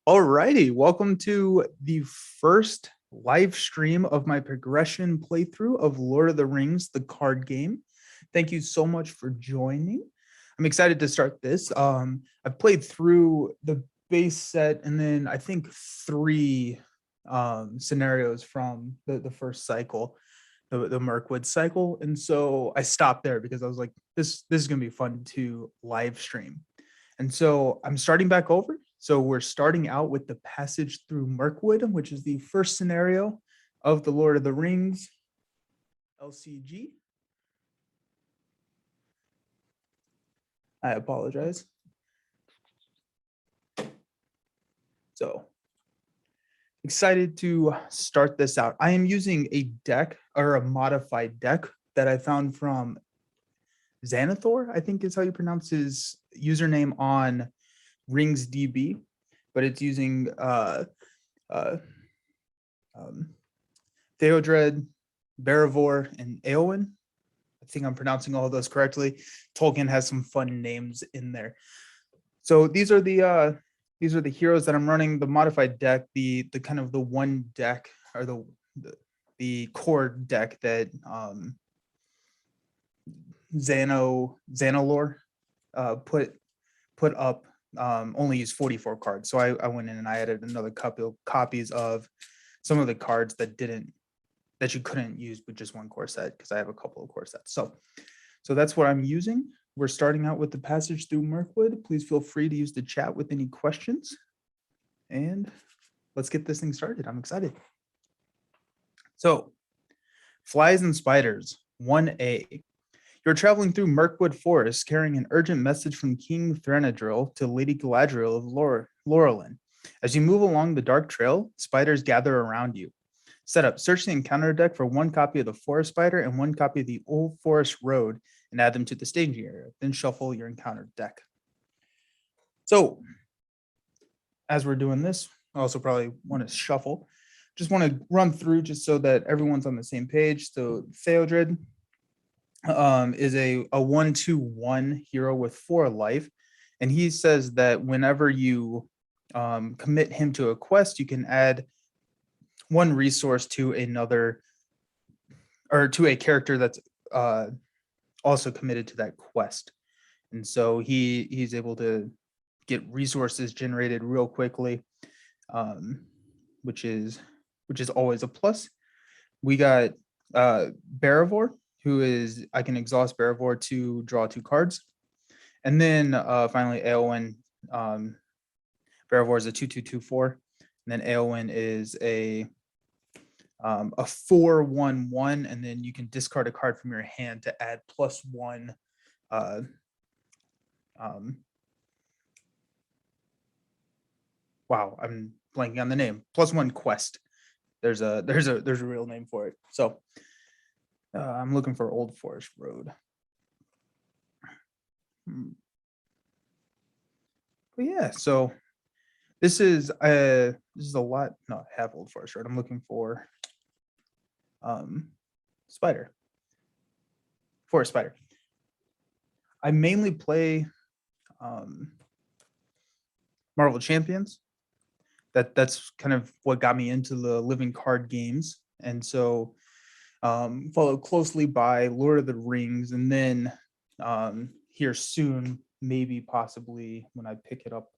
Alrighty, welcome to the first live stream of my progression playthrough of Lord of the Rings, the card game. Thank you so much for joining. I'm excited to start this. I've played through the base set and then I think three scenarios from the first cycle, the Mirkwood cycle. And so I stopped there because I was like, this is gonna be fun to live stream. And so I'm starting back over. So we're starting out with the passage through Mirkwood, which is the first scenario of the Lord of the Rings LCG. I apologize. So excited to start this out. I am using a deck or a modified deck that I found from Xanathor, I think is how you pronounce his username on RingsDB, but it's using uh, Theodred, Barivor, and Eowyn. I think I'm pronouncing all of those correctly. Tolkien has some fun names in there. So these are the heroes that I'm running. The modified deck, the kind of the one deck or the core deck that Xanalor put up only used 44 cards. So I went in and I added another couple of copies of some of the cards that you couldn't use with just one core set because I have a couple of core sets. So that's what I'm using. We're starting out with the passage through Mirkwood. Please feel free to use the chat with any questions. And let's get this thing started. I'm excited. So, Flies and Spiders, 1A. You're traveling through Mirkwood Forest carrying an urgent message from King Thranadril to Lady Galadriel of Laurelin. As you move along the dark trail, spiders gather around you. Set up. Search the encounter deck for one copy of the Forest Spider and one copy of the Old Forest Road and add them to the staging area. Then shuffle your encounter deck. So, as we're doing this, I also probably want to shuffle. Just want to run through just so that everyone's on the same page. So, Theodred is a 1/2/1 hero with 4 life. And he says that whenever you commit him to a quest, you can add one resource to another or to a character that's also committed to that quest. And so he's able to get resources generated real quickly, which is always a plus. We got Barivor, who is I can exhaust Barivor to draw 2 cards. And then finally Eowyn. Barivor is a 2/2/2/4. And then Eowyn is a 4/1/1, and then you can discard a card from your hand to add +1. Wow, I'm blanking on the name. +1 quest. There's a real name for it. So I'm looking for Old Forest Road. But yeah, so this is a lot. No, I have Old Forest Road. I'm looking for Spider. Forest Spider. I mainly play Marvel Champions. That's kind of what got me into the living card games. And so followed closely by Lord of the Rings, and then here soon, maybe possibly when I pick it up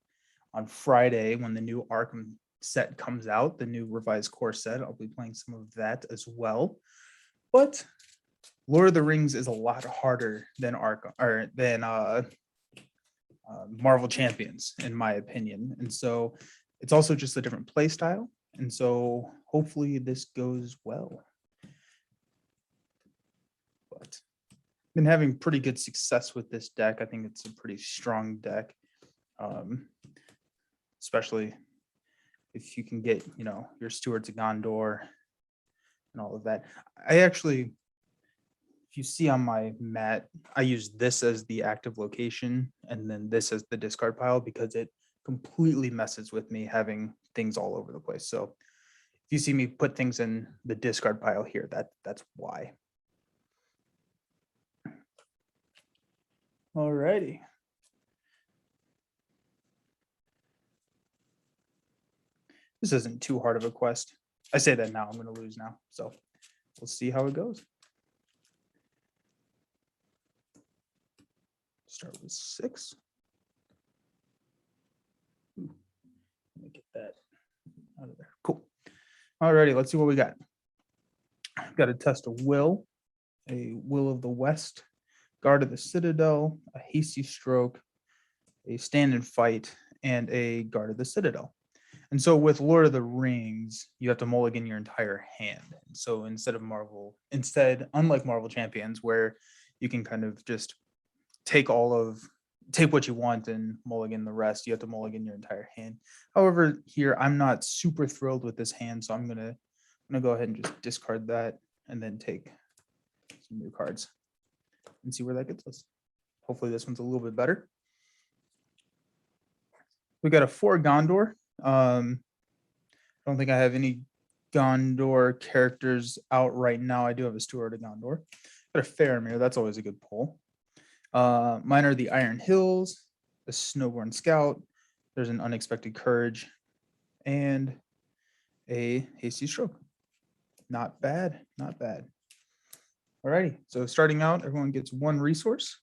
on Friday when the new Arkham set comes out, the new revised core set, I'll be playing some of that as well. But Lord of the Rings is a lot harder than Arkham or than Marvel Champions, in my opinion. And so it's also just a different play style. And so hopefully this goes well. But I've been having pretty good success with this deck. I think it's a pretty strong deck, especially if you can get, your Stewards of Gondor and all of that. I actually, if you see on my mat, I use this as the active location and then this as the discard pile because it completely messes with me having things all over the place. So if you see me put things in the discard pile here, that's why. Alrighty. This isn't too hard of a quest. I say that now, I'm going to lose now. So we'll see how it goes. Start with 6. Ooh, let me get that out of there. Cool. Alrighty, let's see what we got. I've got to test a will of the West, guard of the Citadel, a hasty stroke, a stand and fight, and a guard of the Citadel. And so with Lord of the Rings, you have to mulligan your entire hand. So unlike Marvel Champions, where you can kind of just take what you want and mulligan the rest, you have to mulligan your entire hand. However, here I'm not super thrilled with this hand, so I'm gonna go ahead and just discard that and then take some new cards and see where that gets us. Hopefully this one's a little bit better. We got a 4 Gondor. I don't think I have any Gondor characters out right now. I do have a Steward of Gondor. Got a Faramir. That's always a good pull. Mine are the Iron Hills, the Snowborn Scout. There's an Unexpected Courage, and a Hasty Stroke. Not bad, not bad. Alrighty, so starting out, everyone gets 1 resource.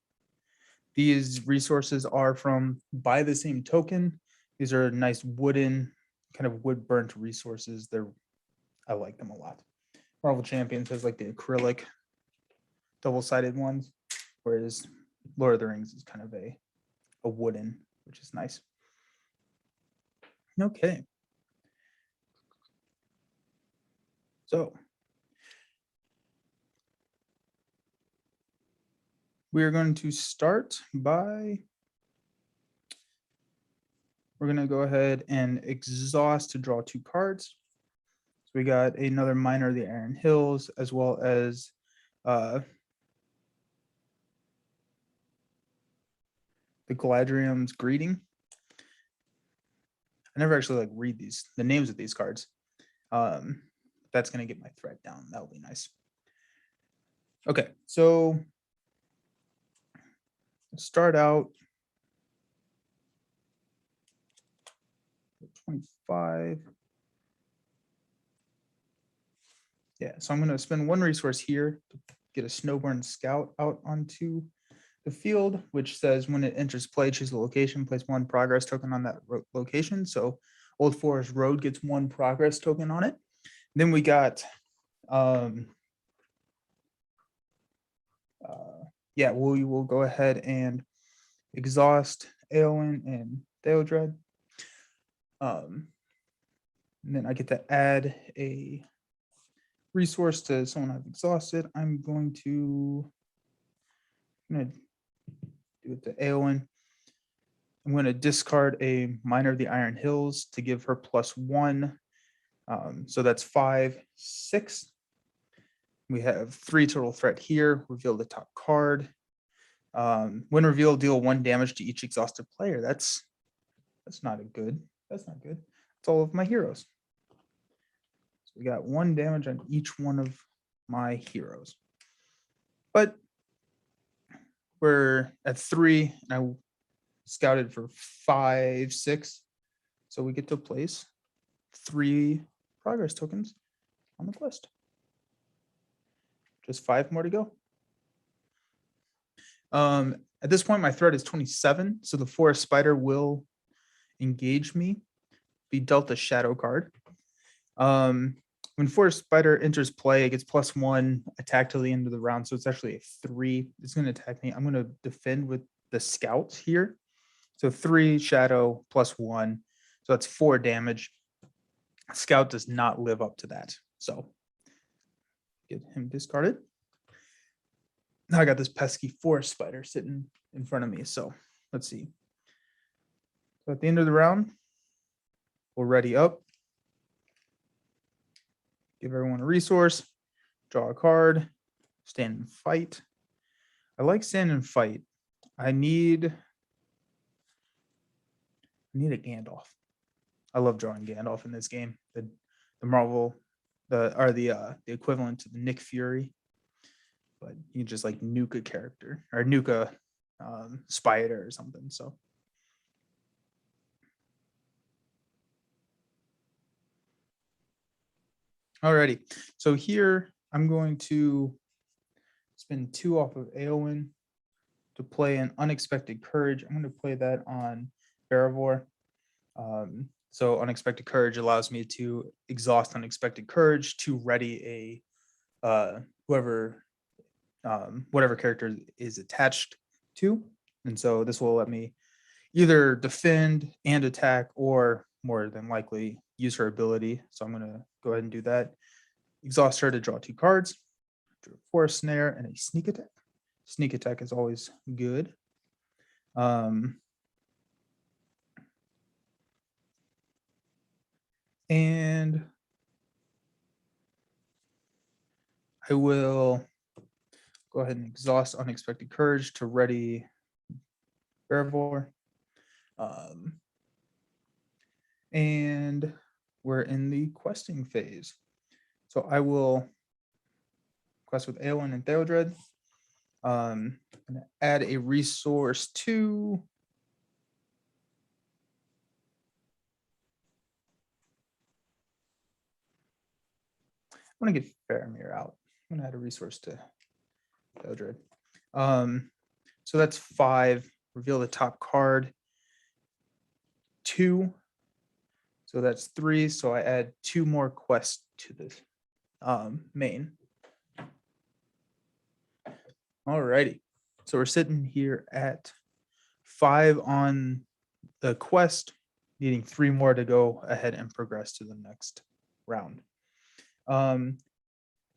These resources are from Buy the Same Token. These are nice wooden, kind of wood burnt resources. I like them a lot. Marvel Champions has like the acrylic double-sided ones, whereas Lord of the Rings is kind of a wooden, which is nice. Okay. So we are going to start by, we're going to go ahead and exhaust to draw 2 cards. So we got another Miner of the Iron Hills, as well as the Galadriel's Greeting. I never actually read the names of these cards. That's going to get my threat down. That'll be nice. Okay, so let's start out 25. Yeah, so I'm going to spend 1 resource here to get a Snowborn Scout out onto the field, which says when it enters play, choose a location, place 1 progress token on that location. So Old Forest Road gets 1 progress token on it. Then we got, we will go ahead and exhaust Eowyn and Theodred. And then I get to add a resource to someone I've exhausted. I'm going to do it to Eowyn. I'm going to discard a Miner of the Iron Hills to give her +1. So that's 5, 6. We have 3 total threat here. Reveal the top card. When revealed, deal 1 damage to each exhausted player. That's not good. That's not good. It's all of my heroes. So we got 1 damage on each one of my heroes. But we're at 3, and I scouted for 5, 6. So we get to place 3 progress tokens on the quest. Just 5 more to go. At this point, my threat is 27, so the Forest Spider will engage me, be dealt a shadow card. When Forest Spider enters play, it gets +1 attack till the end of the round, so it's actually a 3. It's going to attack me. I'm going to defend with the Scouts here. So 3 shadow +1, so that's 4 damage. Scout does not live up to that, so get him discarded. Now I got this pesky Forest Spider sitting in front of me, so let's see. So at the end of the round, we'll ready up. Give everyone a resource, draw a card, stand and fight. I like stand and fight. I need a Gandalf. I love drawing Gandalf in this game. The Marvel, the equivalent to the Nick Fury, but you just nuke a character or nuke a spider or something. So Alrighty. So here I'm going to spend 2 off of Eowyn to play an Unexpected Courage. I'm going to play that on Barivor. So Unexpected Courage allows me to exhaust Unexpected Courage to ready a whatever character is attached to. And so this will let me either defend and attack, or more than likely use her ability. So I'm going to go ahead and do that. Exhaust her to draw 2 cards, Forest Snare, and a Sneak Attack. Sneak Attack is always good. And I will go ahead and exhaust Unexpected Courage to ready Barivor. And we're in the questing phase. So I will quest with Eowyn and Theodred. I'm going to add a resource to I'm going to get Faramir out. I'm going to add a resource to Theodred. So that's 5. Reveal the top card. 2. So that's 3. So I add 2 more quests to this main. Alrighty. So we're sitting here at 5 on the quest, needing 3 more to go ahead and progress to the next round.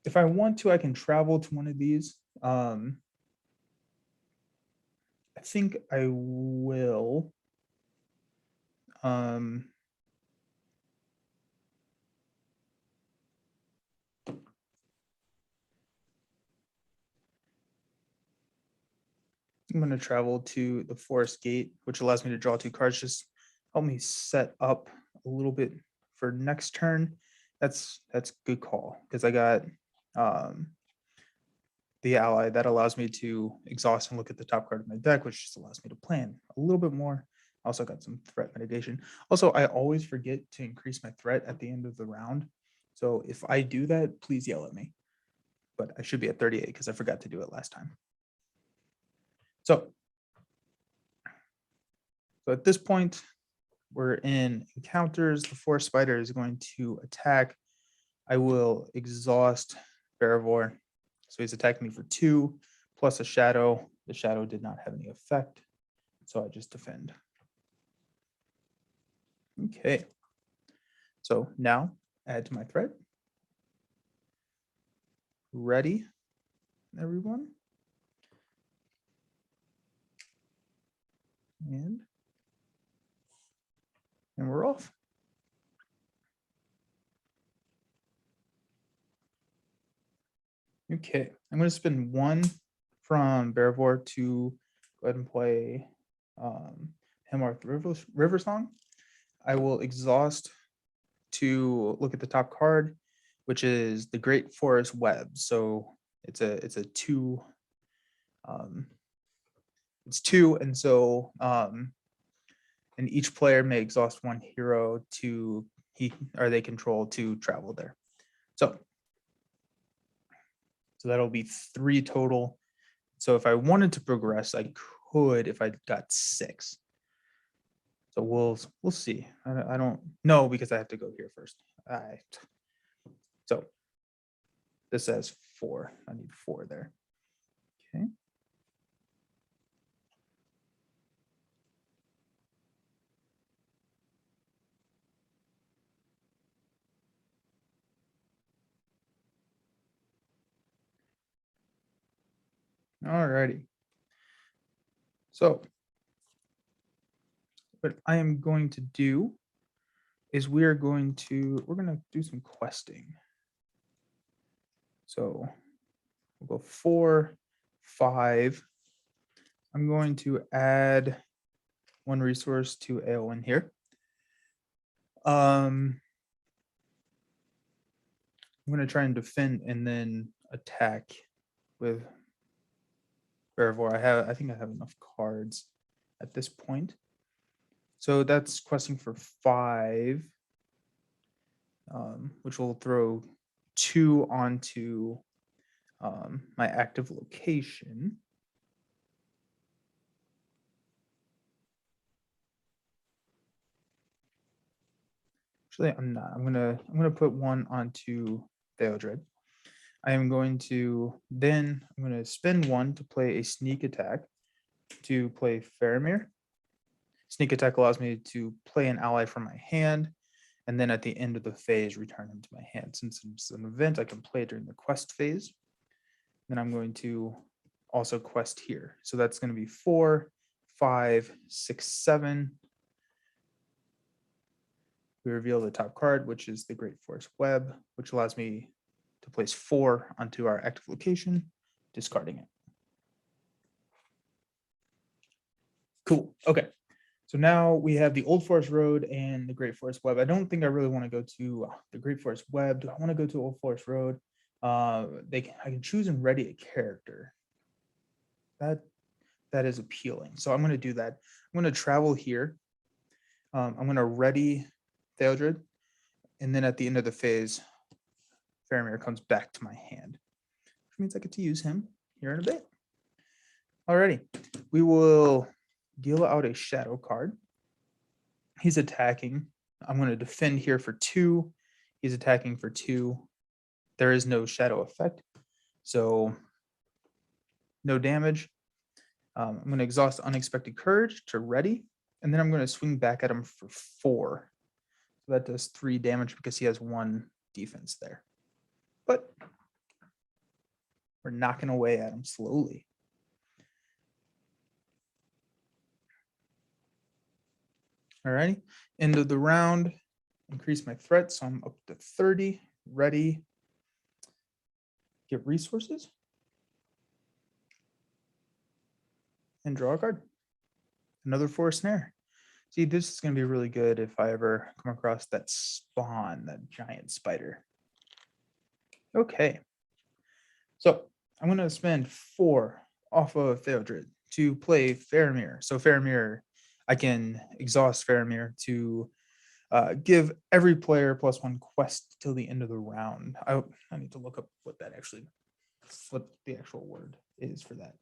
If I want to, I can travel to one of these. I think I will. I'm going to travel to the Forest Gate, which allows me to draw 2 cards. Just help me set up a little bit for next turn. That's good call, because I got the ally that allows me to exhaust and look at the top card of my deck, which just allows me to plan a little bit more. Also got some threat mitigation. Also, I always forget to increase my threat at the end of the round. So if I do that, please yell at me. But I should be at 38 because I forgot to do it last time. So at this point, we're in encounters. The Forest Spider is going to attack. I will exhaust Barivor. So he's attacking me for 2 plus a shadow. The shadow did not have any effect, so I just defend. Okay. So now add to my threat. Ready, everyone? And we're off. Okay, I'm going to spend 1 from Barivor to go ahead and play Hemmarth River Song. I will exhaust to look at the top card, which is the Great Forest Web. So it's a 2. It's 2, and so and each player may exhaust 1 hero to they control to travel there. So that'll be 3 total. So if I wanted to progress, I could if I got 6. So we'll see. I don't know because I have to go here first. All right. So this says 4. I need 4 there. Okay. All righty. So what I am going to do is we're going to do some questing. So we'll go 4, 5. I'm going to add 1 resource to Eowyn here. I'm going to try and defend and then attack with Barivor. I think I have enough cards at this point. So that's questing for 5, which will throw 2 onto my active location. Actually, I'm not. I'm gonna put 1 onto Theodred. I am going to then I'm going to spend 1 to play a sneak attack to play Faramir. Sneak attack allows me to play an ally from my hand, and then at the end of the phase, return him to my hand. Since it's an event, I can play it during the quest phase. Then I'm going to also quest here. So that's going to be 4, 5, 6, 7. We reveal the top card, which is the Great Forest Web, which allows me to place 4 onto our active location, discarding it. Cool. Okay. So now we have the Old Forest Road and the Great Forest Web. I don't think I really want to go to the Great Forest Web. Do I want to go to Old Forest Road? I can choose and ready a character. That is appealing. So I'm going to do that. I'm going to travel here. I'm going to ready Theodred, and then at the end of the phase, Faramir comes back to my hand, which means I get to use him here in a bit. Alrighty, we will deal out a shadow card. He's attacking. I'm going to defend here for 2. He's attacking for 2. There is no shadow effect, so no damage. I'm going to exhaust Unexpected Courage to ready, and then I'm going to swing back at him for 4. So that does 3 damage because he has 1 defense there. But we're knocking away at him slowly. All right, end of the round, increase my threat, so I'm up to 30, ready, get resources, and draw a card. Another Forest Snare. See, this is going to be really good if I ever come across that spawn, that giant spider. Okay, so I'm going to spend 4 off of Theodred to play Faramir. So Faramir, I can exhaust Faramir to give every player +1 quest till the end of the round. I need to look up what the actual word is for that.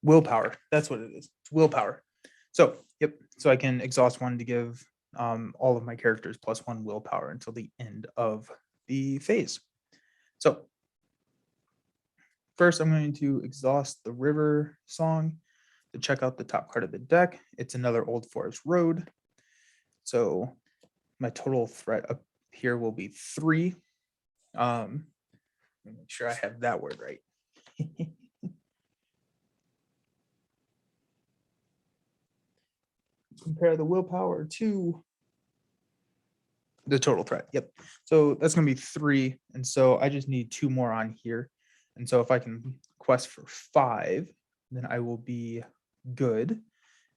Willpower. That's what it is. It's willpower. So, yep. So I can exhaust 1 to give all of my characters +1 willpower until the end of the phase. So first, I'm going to exhaust the River Song to check out the top card of the deck. It's another Old Forest Road. So my total threat up here will be 3. Let me make sure I have that word right. Compare the willpower to the total threat. Yep. So that's going to be 3. And so I just need 2 more on here. And so if I can quest for 5, then I will be good.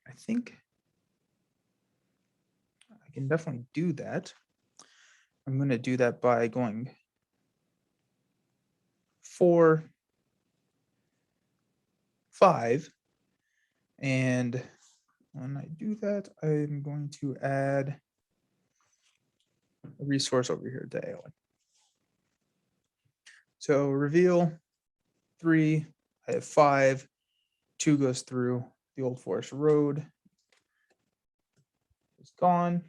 I think I can definitely do that. I'm going to do that by going 4, 5. And when I do that, I'm going to add a resource over here to Aeon. So reveal 3, I have 5, 2 goes through the Old Forest Road. It's gone.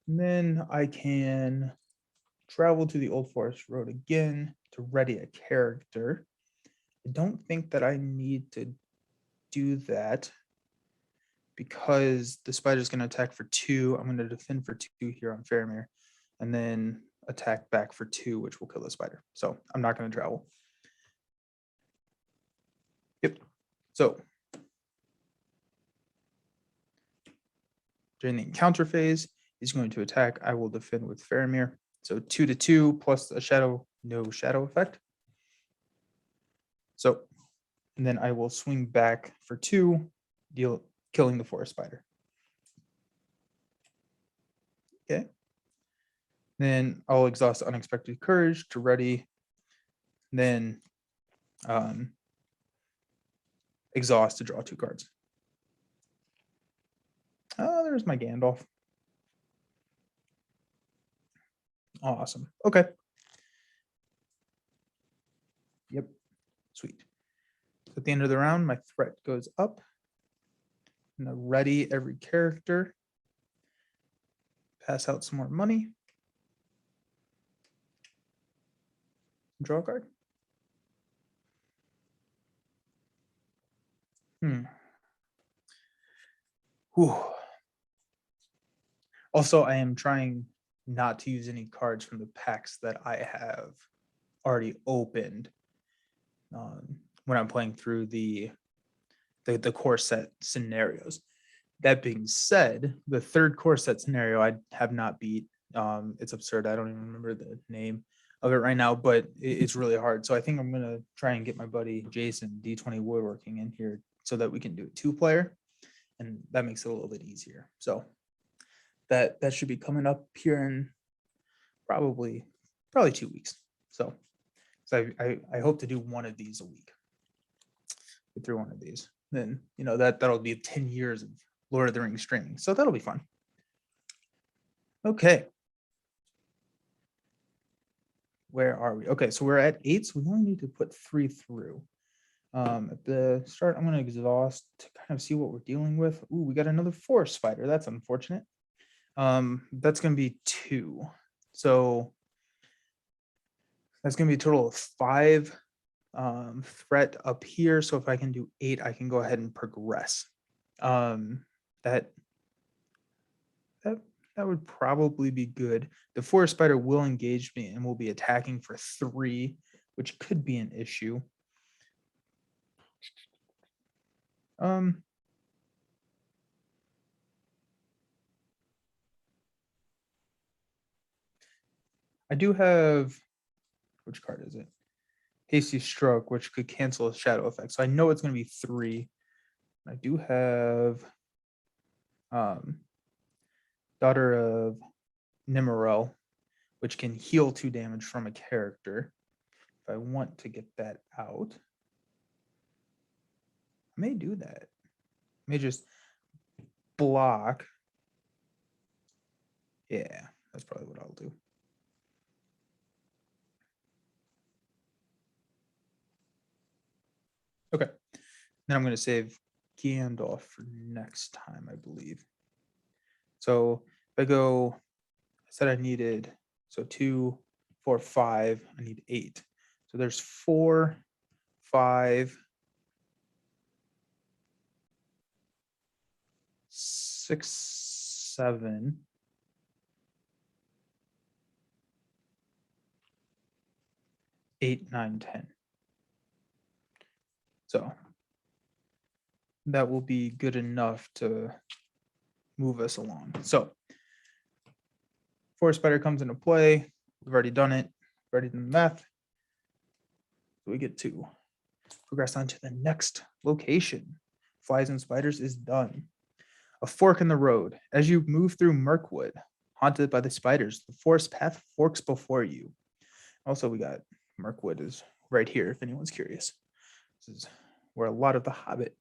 And then I can travel to the Old Forest Road again to ready a character. I don't think that I need to do that because the spider is going to attack for 2. I'm going to defend for 2 here on Faramir, and then attack back for 2, which will kill the spider. So I'm not going to travel. So during the encounter phase, he's going to attack. I will defend with Faramir. So 2/2 plus a shadow, no shadow effect. So, and then I will swing back for 2, killing the forest spider. Okay. Then I'll exhaust Unexpected Courage to ready. Then exhaust to draw 2 cards. Oh, there's my Gandalf. Awesome. Okay. Yep. Sweet. At the end of the round, my threat goes up. I'm gonna ready every character. Pass out some more money. Draw a card. Whew. Also, I am trying not to use any cards from the packs that I have already opened when I'm playing through the core set scenarios. That being said, the third core set scenario I have not beat. It's absurd. I don't even remember the name of it right now, but it's really hard. So I think I'm gonna try and get my buddy Jason D20 Woodworking in here so that we can do a 2-player, and that makes it a little bit easier. So that should be coming up here in probably 2 weeks. So I hope to do one of these a week. Get through one of these, then that'll be 10 years of Lord of the Rings streaming. So that'll be fun. Okay. Where are we? Okay, so we're at 8, so we only need to put 3 through. At the start, I'm going to exhaust to kind of see what we're dealing with. Ooh, we got another forest spider. That's unfortunate. That's going to be 2. So that's going to be a total of 5 threat up here. So if I can do 8, I can go ahead and progress. That would probably be good. The forest spider will engage me and will be attacking for 3, which could be an issue. I do have, which card is it? Hasty Stroke, which could cancel a shadow effect. So I know it's going to be 3. I do have Daughter of Nimarel, which can heal 2 damage from a character. If I want to get that out, I may do that. I may just block. Yeah, that's probably what I'll do. Okay. Then I'm going to save Gandalf for next time, I believe. So if I go, I said I needed, so 2, 4, 5, I need 8. So there's 4, 5, 6, 7. 8, 9, 10. So that will be good enough to move us along. So forest spider comes into play. We've already done it. We've already done the math. So we get to progress on to the next location. Flies and Spiders is done. A fork in the road. As you move through Mirkwood, haunted by the spiders, the forest path forks before you. Also, we got Mirkwood is right here, if anyone's curious. This is where a lot of the Hobbit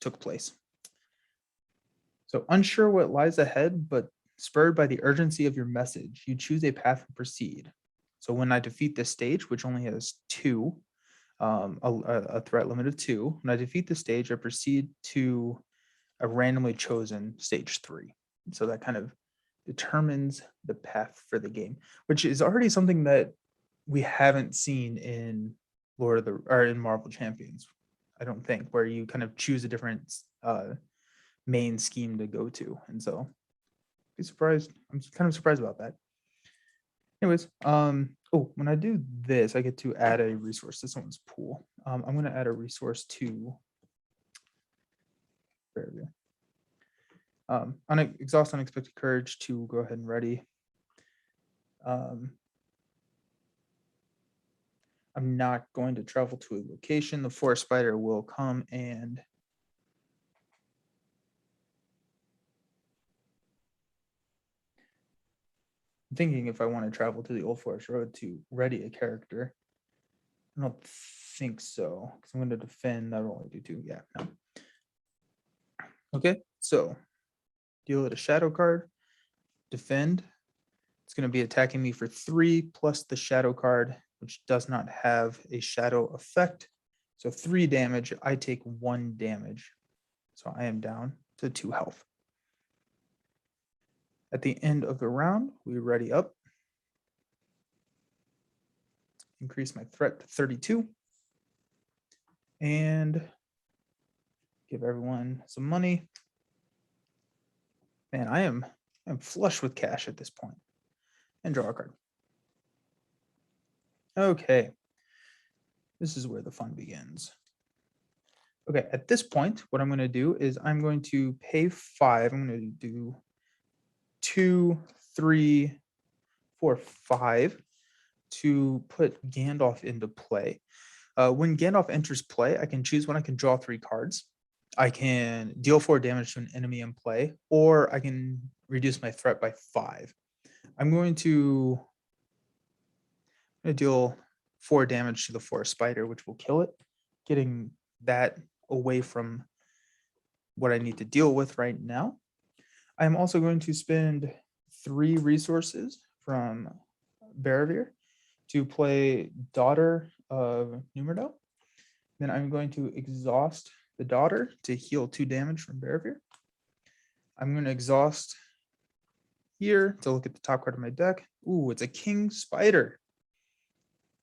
took place. So unsure what lies ahead, but spurred by the urgency of your message, you choose a path and proceed. So when I defeat this stage, which only has 2, a threat limit of 2, when I defeat the stage, I proceed to a randomly chosen stage 3. So that kind of determines the path for the game, which is already something that we haven't seen in in Marvel Champions, I don't think, where you kind of choose a different main scheme to go to. And so be surprised. I'm kind of surprised about that. Anyways, when I do this, I get to add a resource to someone's pool. I'm going to add a resource to Exhaust unexpected courage to go ahead and ready. I'm not going to travel to a location. The forest spider will come and I'm thinking if I want to travel to the Old Forest Road to ready a character. I don't think so, because I'm going to defend. That'll only do 2. Yeah, no. Okay, so deal it a shadow card, defend. It's going to be attacking me for 3 plus the shadow card, which does not have a shadow effect. So 3 damage. I take 1 damage. So I am down to 2 health. At the end of the round, we ready up. Increase my threat to 32. And give everyone some money. Man, I'm flush with cash at this point. And draw a card. Okay. This is where the fun begins. Okay, at this point, what I'm going to do is I'm going to pay 5. I'm going to do 2, 3, 4, 5 to put Gandalf into play. When Gandalf enters play, I can choose when I can draw 3 cards. I can deal 4 damage to an enemy in play, or I can reduce my threat by 5. I'm going to deal 4 damage to the forest spider, which will kill it, getting that away from what I need to deal with right now. I'm also going to spend 3 resources from Barravir to play Daughter of Numerdel. Then I'm going to exhaust the Daughter to heal 2 damage from Barravir. I'm going to exhaust here to look at the top card of my deck. Ooh, it's a King Spider.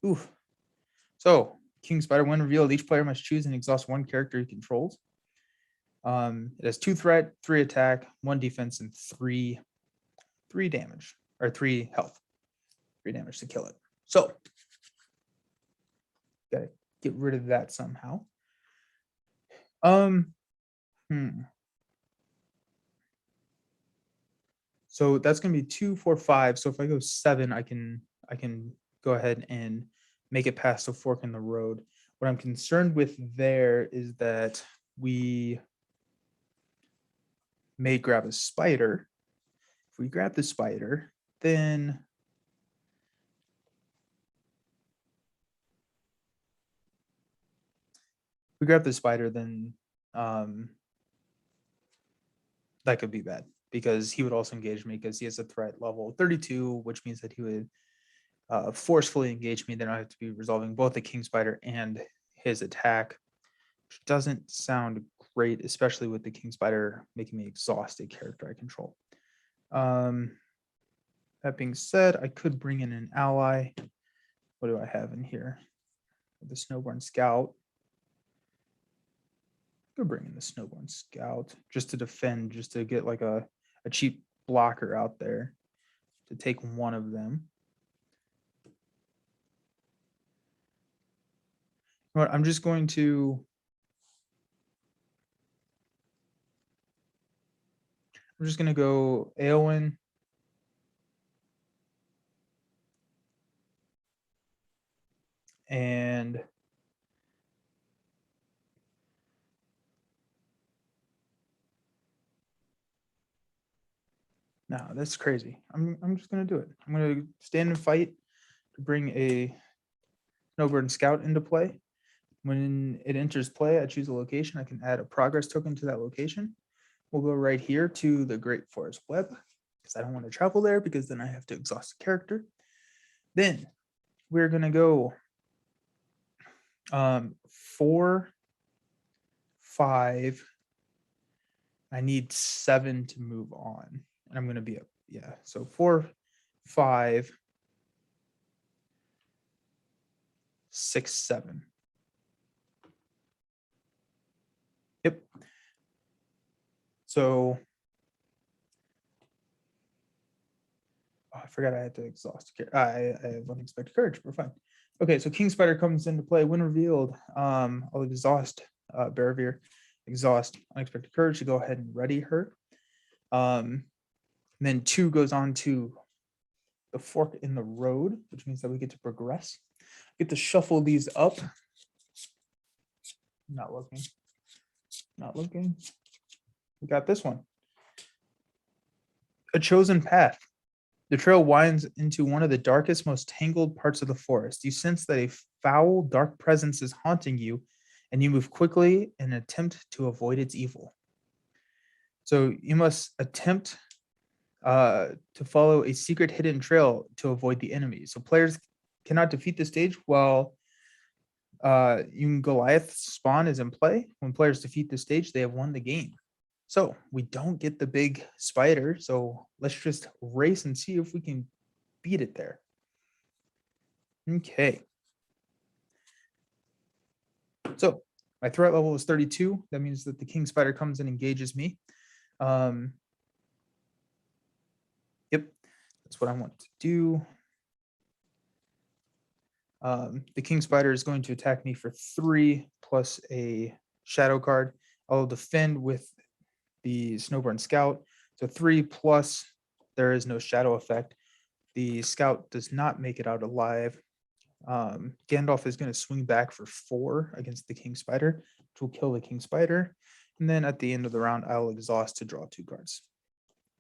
Ooh. So, King Spider, when revealed, each player must choose and exhaust 1 character he controls. It has 2 threat, 3 attack, 1 defense, and 3 damage, or 3 health. 3 damage to kill it. So, gotta get rid of that somehow. So that's gonna be 2, 4, 5. So if I go 7, I can go ahead and make it past the fork in the road. What I'm concerned with there is that we may grab a spider. If we grab the spider, then that could be bad because he would also engage me because he has a threat level 32, which means that he would forcefully engage me. Then I have to be resolving both the King Spider and his attack, which doesn't sound great, especially with the King Spider making me exhaust a character I control. That being said, I could bring in an ally. What do I have in here? The Snowborn Scout. Could bring in the Snowborn Scout just to defend, just to get like a cheap blocker out there to take one of them. You know what, I'm just going to go Eowyn. And no, that's crazy. I'm just gonna do it. I'm gonna stand and fight to bring a Snowbird Scout into play. When it enters play, I choose a location. I can add a progress token to that location. We'll go right here to the Great Forest Web because I don't want to travel there because then I have to exhaust the character. Then we're gonna go 4, 5. I need 7 to move on, and I'm gonna be up. Yeah, so 4, 5, 6, 7. Yep. So I forgot I had to exhaust. I have unexpected courage. We're fine. Okay, so King Spider comes into play. When revealed, I'll exhaust Barravir, exhaust unexpected courage to go ahead and ready her. Then 2 goes on to the fork in the road, which means that we get to progress. Get to shuffle these up. Not looking. Not looking. We got this one. A chosen path. The trail winds into one of the darkest, most tangled parts of the forest. You sense that a foul, dark presence is haunting you, and you move quickly in an attempt to avoid its evil. So you must attempt to follow a secret hidden trail to avoid the enemy. So players cannot defeat the stage while Goliath's spawn is in play. When players defeat the stage, they have won the game. So we don't get the big spider. So let's just race and see if we can beat it there. Okay. So my threat level is 32. That means that the king spider comes and engages me. Yep, that's what I want to do. The king spider is going to attack me for 3 plus a shadow card. I'll defend with the snowborn scout. So 3 plus, there is no shadow effect. The scout does not make it out alive. Gandalf is going to swing back for 4 against the king spider, which will kill the king spider. And then at the end of the round, I'll exhaust to draw 2 cards.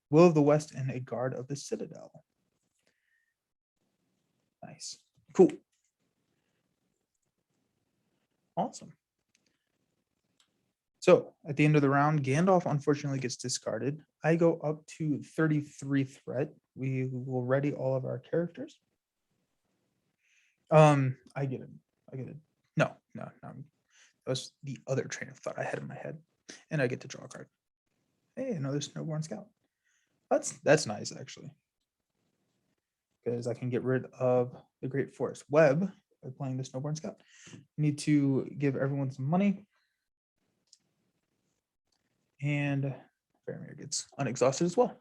Will of the West and a guard of the citadel. Nice. Cool. Awesome. So at the end of the round, Gandalf unfortunately gets discarded. I go up to 33 threat. We will ready all of our characters. I get it. No. That was the other train of thought I had in my head. And I get to draw a card. Hey, another snowborn scout. That's nice, actually. Because I can get rid of the Great Forest Web by playing the snowborn scout. Need to give everyone some money. And Faramir gets unexhausted as well.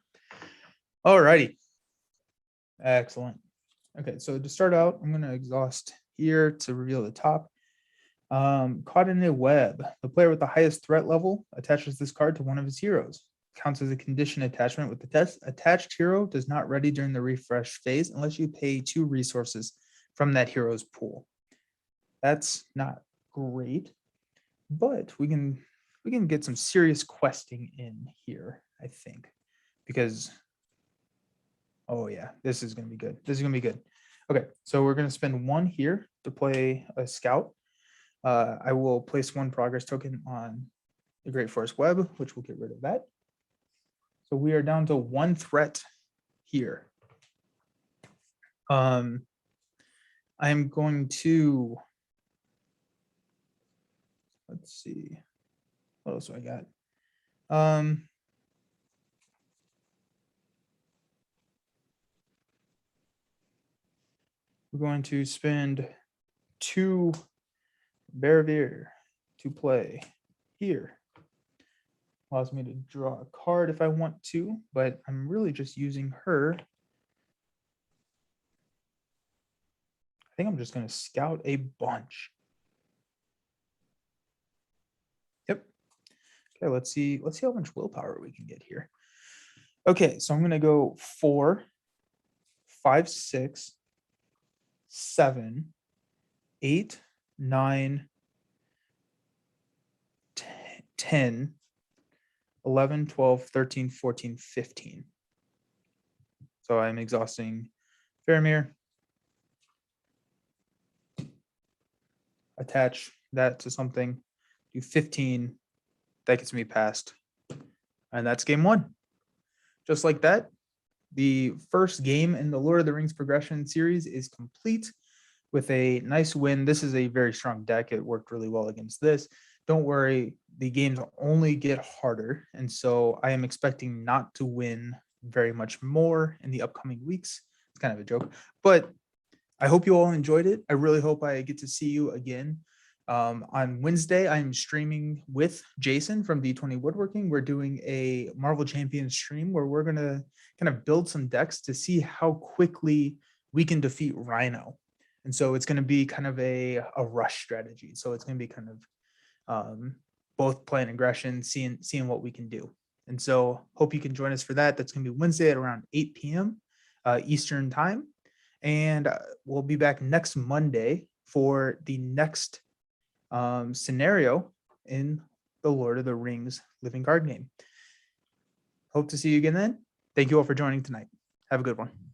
All righty. Excellent. Okay, so to start out, I'm going to exhaust here to reveal the top. Caught in a web. The player with the highest threat level attaches this card to one of his heroes. Counts as a condition attachment with the test. Attached hero does not ready during the refresh phase unless you pay 2 resources from that hero's pool. That's not great, but we can get some serious questing in here, I think, because, oh yeah, this is going to be good. This is going to be good. Okay, so we're going to spend 1 here to play a scout. I will place 1 progress token on the Great Forest Web, which will get rid of that. So we are down to 1 threat here. I'm going to, let's see, what else do I got? We're going to spend 2 Beravir to play here. Allows me to draw a card if I want to, but I'm really just using her. I think I'm just going to scout a bunch. Yep. Okay, let's see how much willpower we can get here. Okay, so I'm going to go 4, 5, 6, 7, 8, 9, 10, 11, 12, 13, 14, 15. So I'm exhausting Faramir. Attach that to something. Do 15. That gets me past. And that's game 1. Just like that, the first game in the Lord of the Rings progression series is complete with a nice win. This is a very strong deck. It worked really well against this. Don't worry, the games only get harder. And so I am expecting not to win very much more in the upcoming weeks. It's kind of a joke, but I hope you all enjoyed it. I really hope I get to see you again. On Wednesday, I'm streaming with Jason from D20 Woodworking. We're doing a Marvel Champions stream where we're going to kind of build some decks to see how quickly we can defeat Rhino. And so it's going to be kind of a rush strategy. So it's going to be kind of both playing aggression, seeing what we can do. And so hope you can join us for that. That's going to be Wednesday at around 8 p.m. Eastern time. And we'll be back next Monday for the next scenario in the Lord of the Rings living card game. Hope to see you again then. Thank you all for joining tonight. Have a good one.